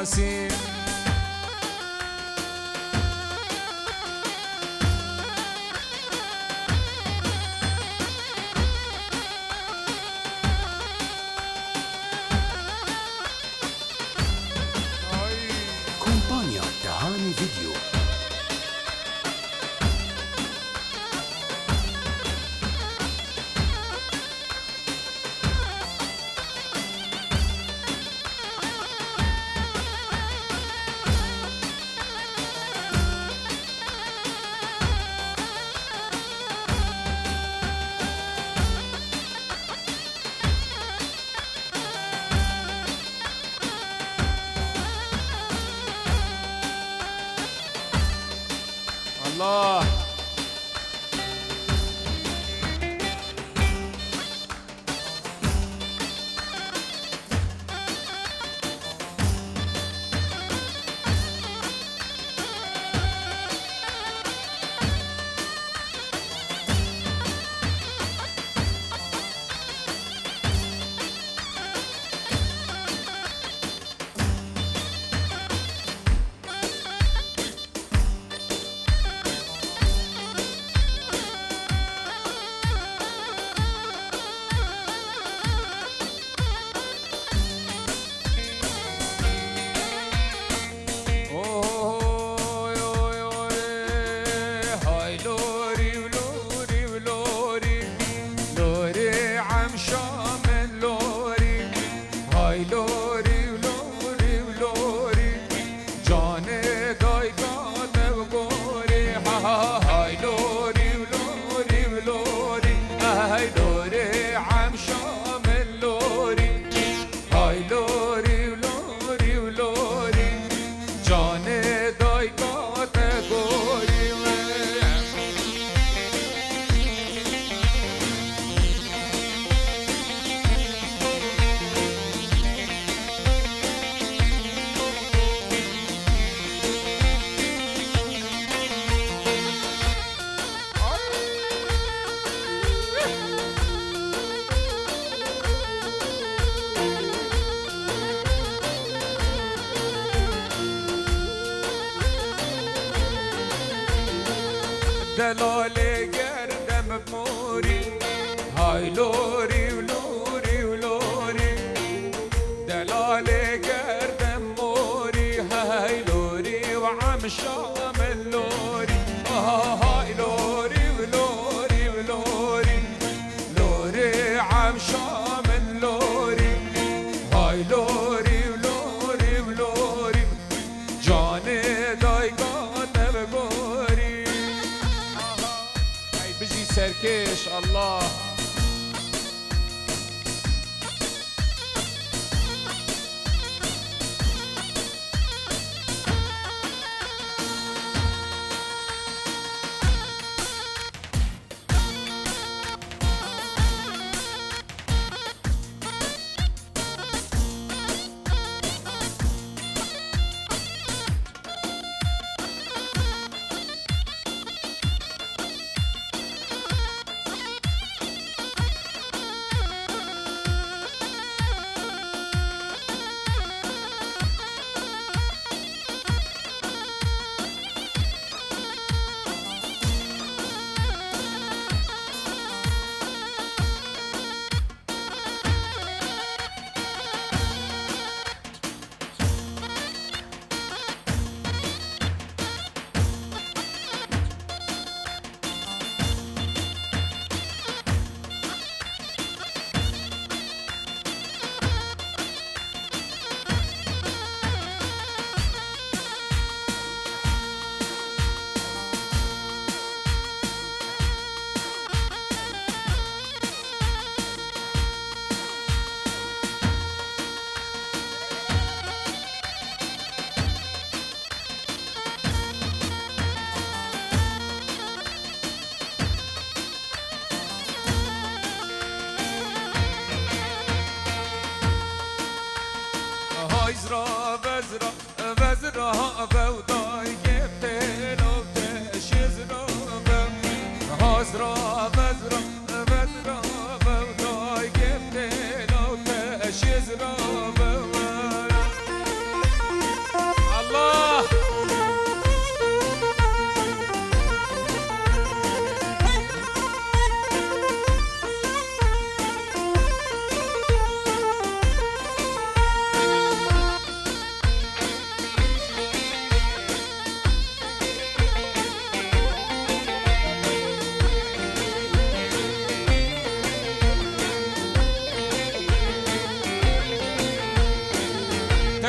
ياسين. كومبانيا دهاني فيديو. الله دلالي قردم بموري هاي لوري ولوري ولوري دلالي قردم موري هاي لوري وعم شام اللوري هاي لوري ولوري ولوري لوري عم شام اللوري هاي لوري ولوري ولوري جاني دايقات بقوري بيجي سركش الله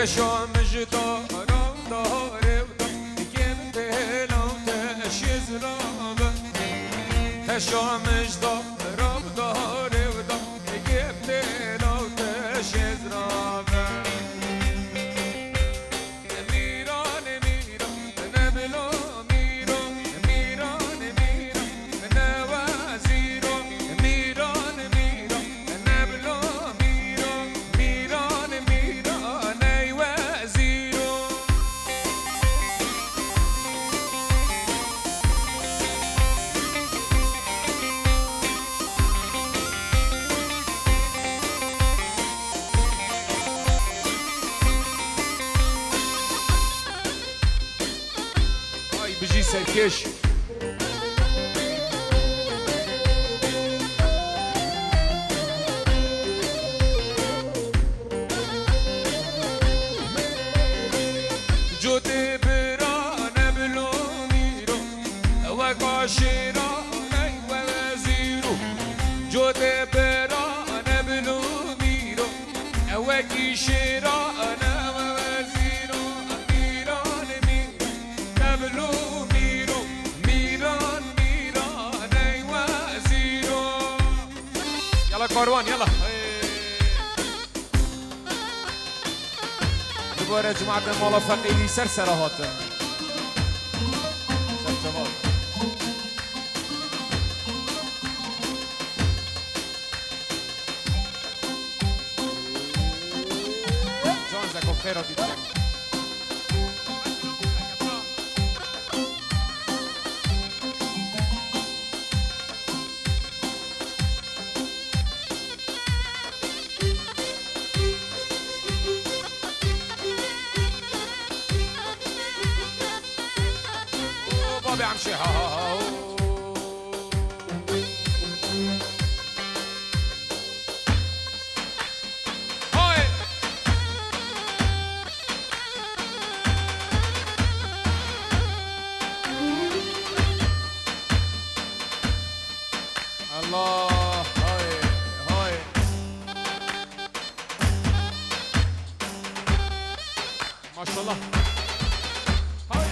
تشام جدارم دارم گم دلم تشیز رابه تشام جدارم دارم گم دلم تشیز رابه میران میران نبلو میران میران میران نوازیرو میران میران نبلو میران میران میران نوازیرو بيجي سركش جوتي برانه بلو ميرو وقاشيرا وزيرو جوتي برانه بلو ميرو وقاشيرا وزيرو ميران نبلو ميرو ميران ميران وزيرو يلا كاروان يلا دوباره جماعة مالا فقیری سر سراحاتن سر جواب جان زکو خیرا دیدن بابي عم شي هاو هاي الله هاي هاي ما شاء الله هاي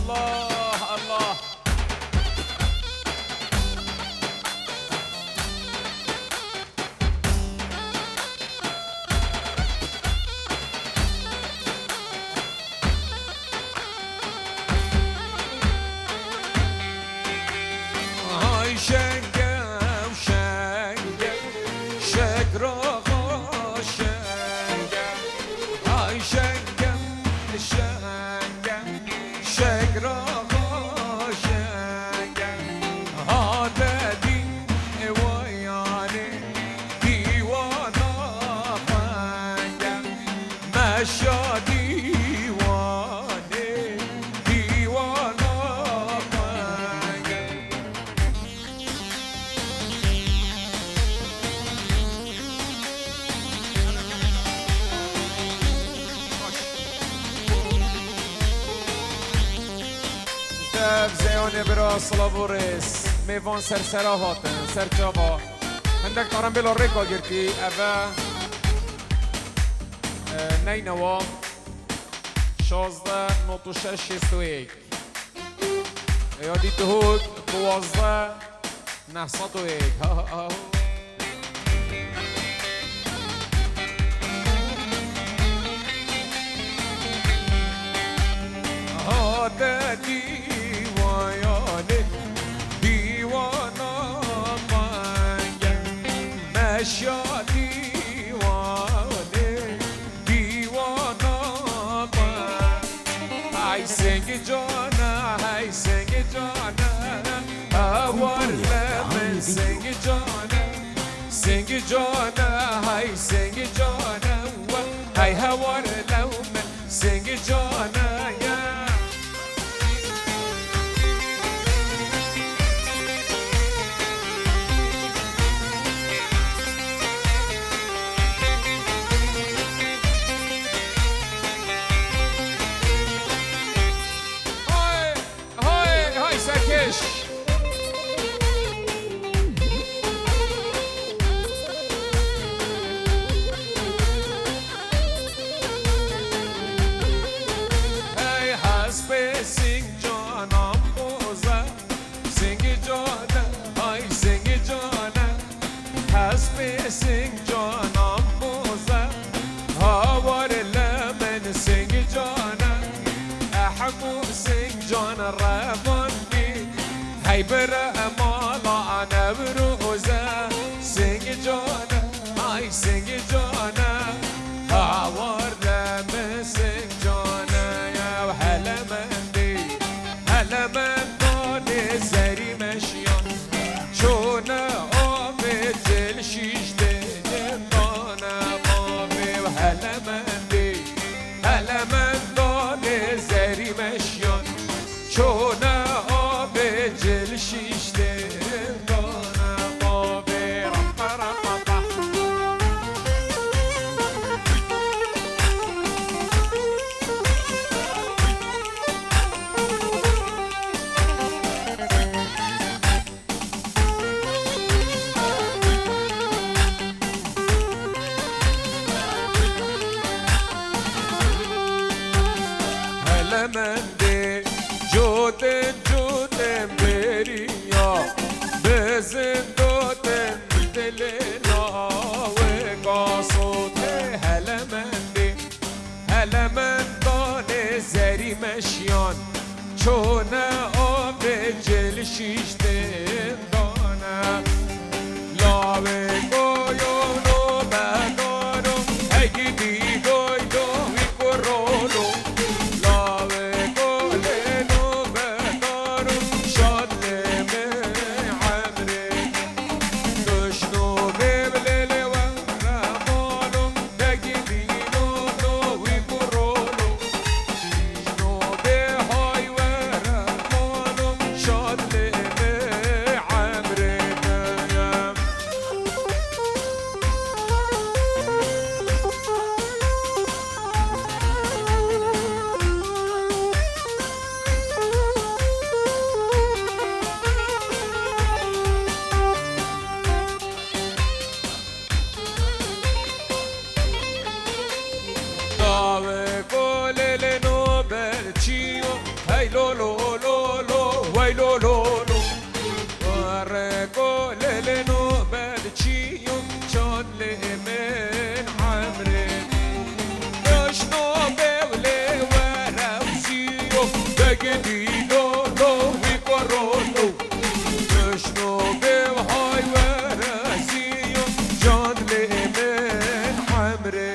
الله الله هاي شنقة وشنقة شقرة شنقة هاي شنقة شنقة شقرة شنقة هذا دي وياني ديوانا فنقة مشى ديواني ديوانا فنقة زيون براس لابوريس ميفون سرسرا هاتن سر جابا عندك تارم بلا ريكا جركي أفا نينوا 16 نوتو 6 61 يادي تهود 12 901 ها هذا ديواني ديوانا مانجا مشى ديواني ديوانا مانجا هاي سنگ جانا هاي سنگ جانا ولا من سنگ جانا جانا هاي سنگ جانا هاي هوار لوم سنگ جانا يا هاي سرکش Sing Jana Moza, sing Jana, I sing Jana, has me sing Jana Moza, Hawar Lemon sing Jana, Ahamu sing Jana Ravani, Hyper Amala Anabruza, sing Jana, I sing Jana, Hawar Lemon sing Jana, هلمن دانه زری مشیان چونه آمد دل شیش دنیم دانه مامه و هلمن دانه زری مشیان چونه آمد دل شیش دنیم دانه مامه Elemende joten beriya bezin doten dilena ve qasote helemendane zeri meşyan çone avecel şişten dana lave koyono bedano egidi goydo vikorolo lo lo lo lo, way lo lo lo. ورقو للنو بالشيو شون من عمري شنو بولي ورا وسيو دقدي لو لو ويكورولو شنو بوهاي ورا سيو شون من عمري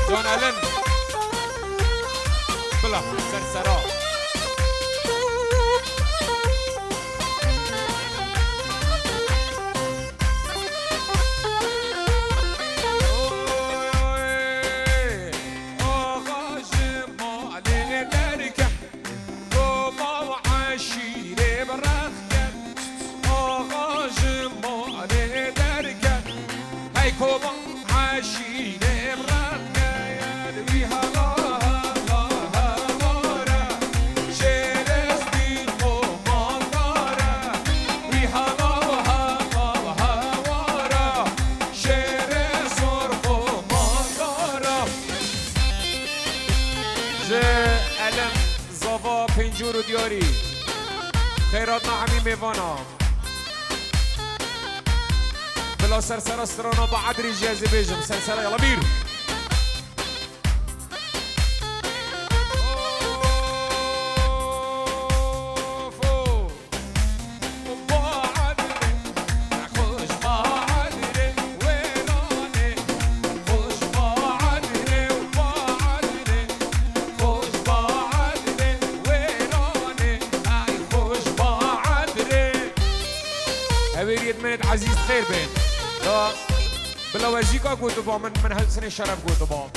جون الن بلا سرسرا پنجور دیاری خیرات نعمی میوانا بلا سرسر استرانا با عدری جازی بیجم سرسر یلا بیر عزيز خير بين لا بلا وجيكا قلت با من هالسنة الشرف قلت با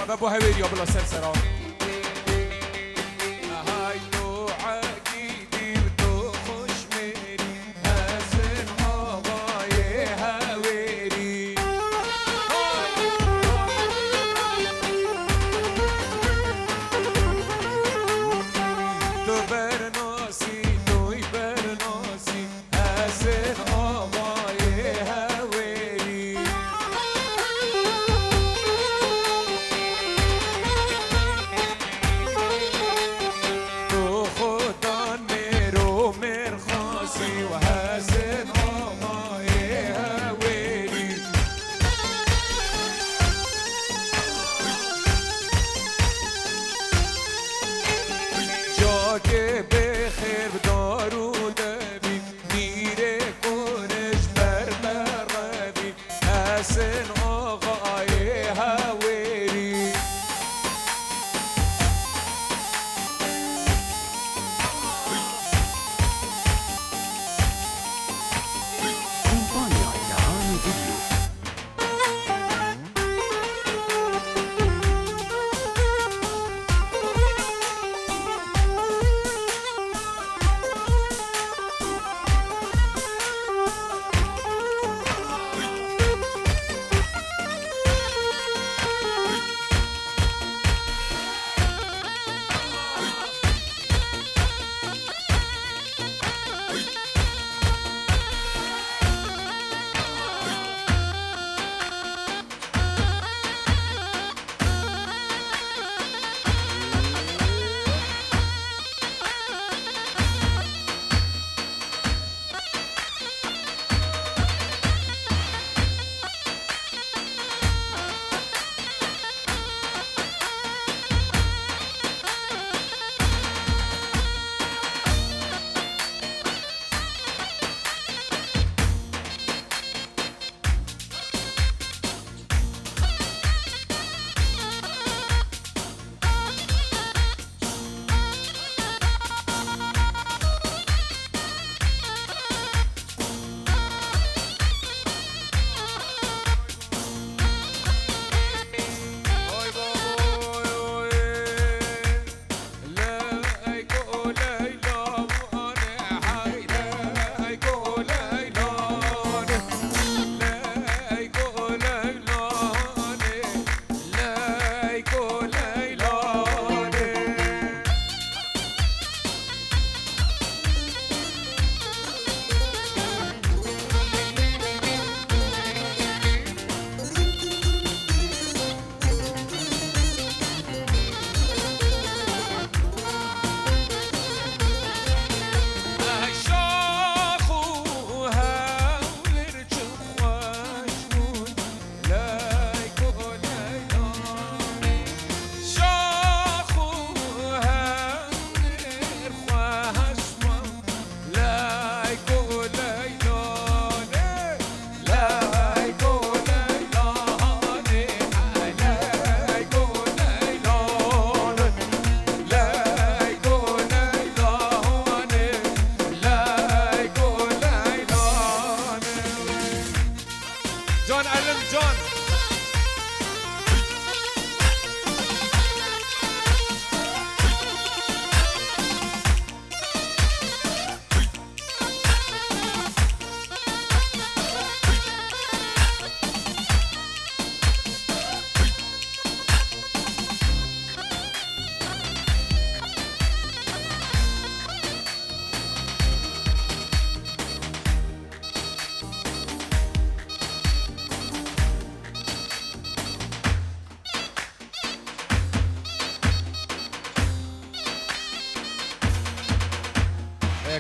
شباب ابو هويري وبلا سرسرة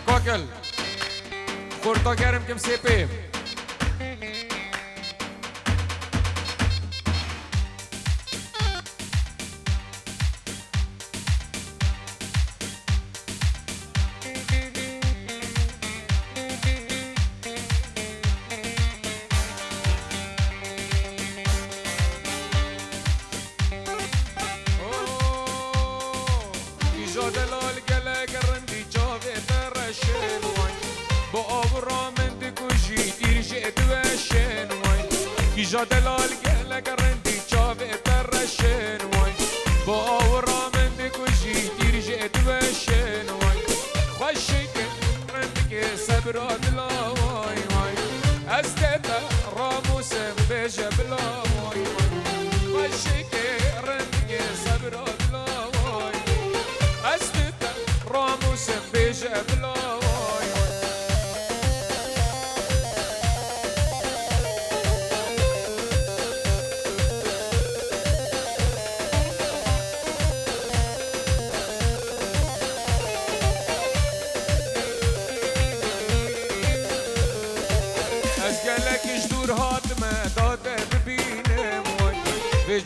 كوكل خورتو گرم کم سیپی جا دلال گله گرندی چاوه ترشن وای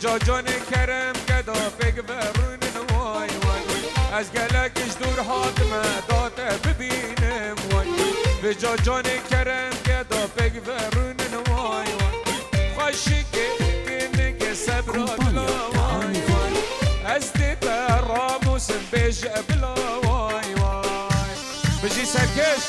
جاجان کرم کدا پک برون وای وای از گلکش دور حاتمه داته ببینم وای به جاجان کرم کدا پک برون وای وای خوشی که نگه صبرات لا وای وای از دیت راموسم بیش بلا وای وای بجی سرکش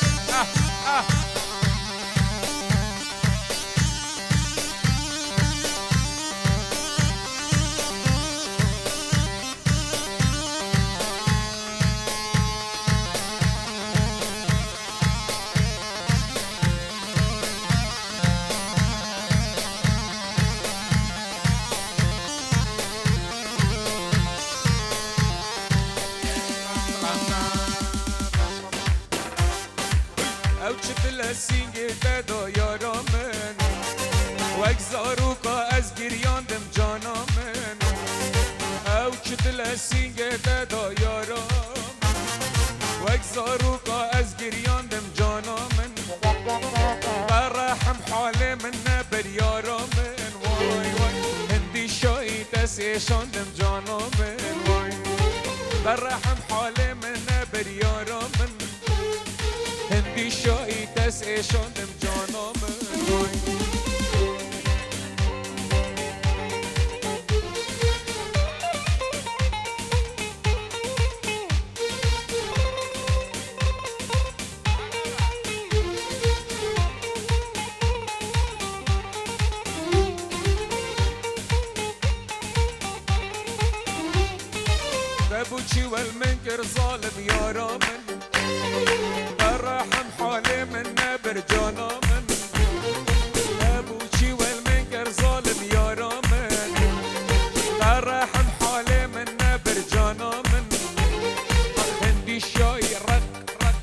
سینگی دادا یارا من وک زاروکا از گریاندم جانا من او چطل سینگی دادا یارا من وک زاروکا از گریاندم جانا من برحم حال من نبر یارا من وای وای هندی شایی تسیشاندم جانا من وای برحم حال من نبر یارا من هندی شایی دست ایشاندم جانام روی ببوچی والمنکر ظالم یارا من برحم حالي من نبر جانا من ابوشي والمنكر ظالم يارا من برحم حالي من نبر جانا من هندي شاي رق رق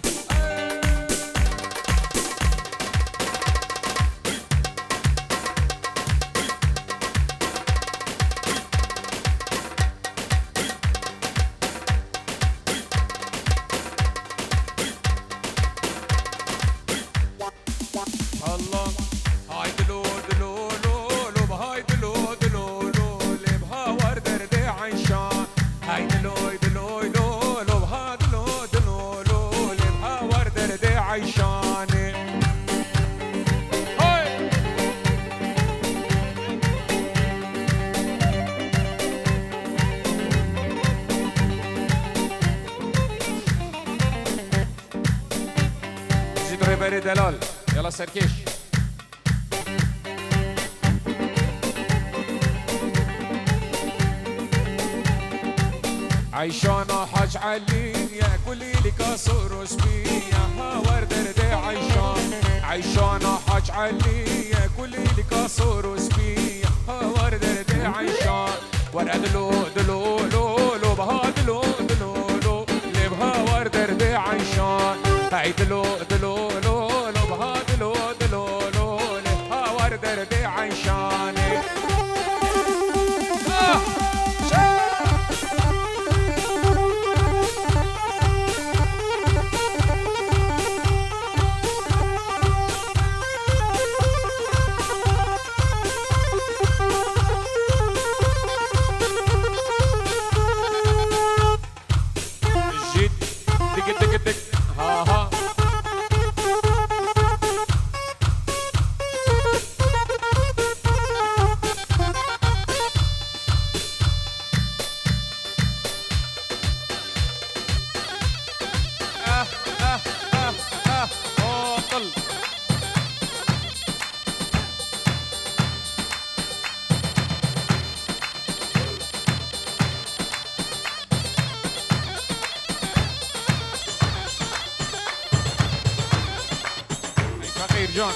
الله هاي دلو دلو لو لو بهاي دلو دلو لو لبها وردر دي عيشان هاي دلو دلو لو لو بها دلو دلو لو لبها وردر دي عيشان هاي زيد ريبري دلال يلا سركيش عيشانا حاج علي يا كلي لك صورس بيا وردر دي عيشان عيشانا حاج علي يا كلي لك صورس بيا وردر دي عيشان ورد لو دلو لو لو بها دلو دلو لو لبها وردر دي عيشان هاي دلو دلو لو لو بها دلو دلو لو لبها وردر دي عيشان جون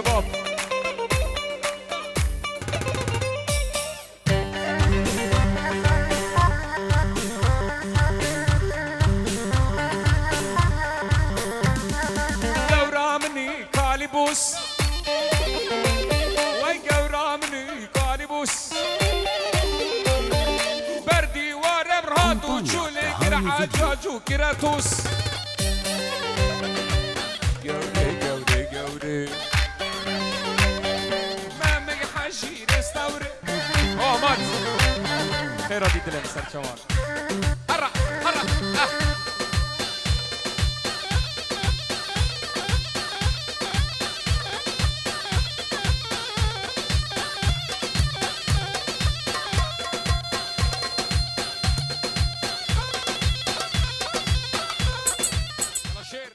الشباب. قورا مني كاليبوس وي قورا مني كاليبوس بردي ورم رهاتو تشولي كرع جاجو كيراتوس قوري قوري قوري ما مقحشي رستوري. مات خير دي دلم سر شوال.